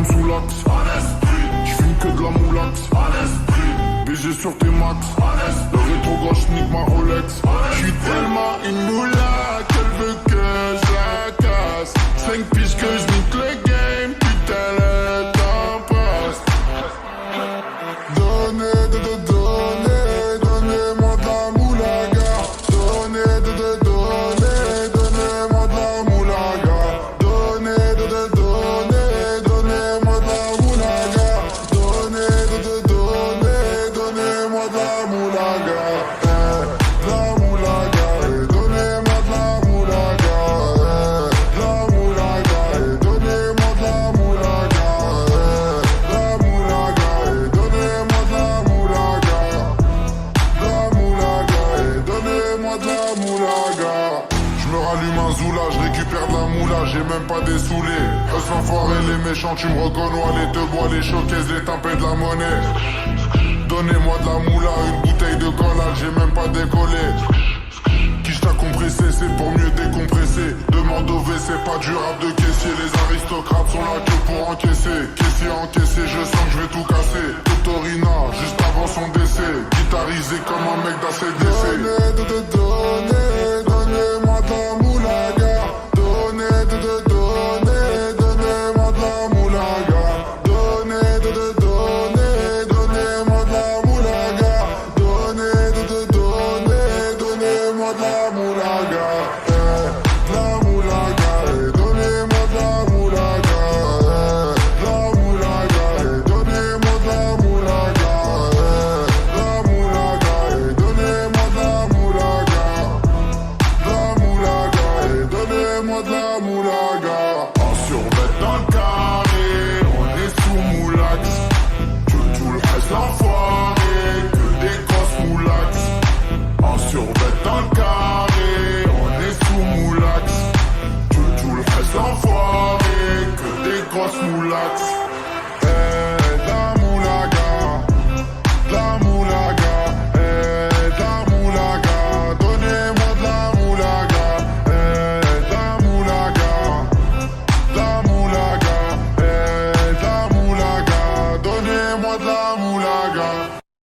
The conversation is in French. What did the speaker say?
sous l'axe. J'fume que de la moulax. BG sur tes max. Le rétro gauche nique ma Rolex. J'suis tellement une moula qu'elle veut que je la casse. 5 piges que j'nique le game, putain le temps passe. Donnez-moi de la moulaga. Donnez-moi de la moulaga. Donnez-moi de la moulaga. Donnez-moi de la moulaga. La moulaga, donnez-moi de la moulaga. La moulaga, donnez-moi de la moulaga. La moulaga, donnez-moi de la moulaga. La moulaga, donnez-moi de la moulaga. Je me rallume un zoula, je récupère de la moula, j'ai même pas des saoulés. Eux s'enfoirés, les méchants, tu me reconnais, les te bois, les showcases, les tempêtes de la monnaie. Donnez-moi de la moula, une bouteille de collage, j'ai même pas décollé. Qui t'a compressé, c'est pour mieux décompresser. Demande au WC, pas du rap de caissier. Les aristocrates sont là que pour encaisser. Caissier encaissé, je sens que je vais tout casser. Totorina, juste avant son décès. Guitarisé comme un mec d'ACDC. Donnez-moi de la moulaga. Donnez-moi de la moulaga. Donnez-moi de la moulaga. Donnez-moi de la moulaga. La moulaga, donnez-moi de la moulaga. La moulaga, donnez-moi de la moulaga. La moulaga, donnez-moi de la moulaga. La moulaga, donnez-moi de la moulaga. En survêt dans le carré, on est sous moulax. Tout le reste l'enfoiré, que des grosses moulax. En survêt dans le carré, on est sous moulax. Tout le reste l'enfoiré, que des grosses moulax.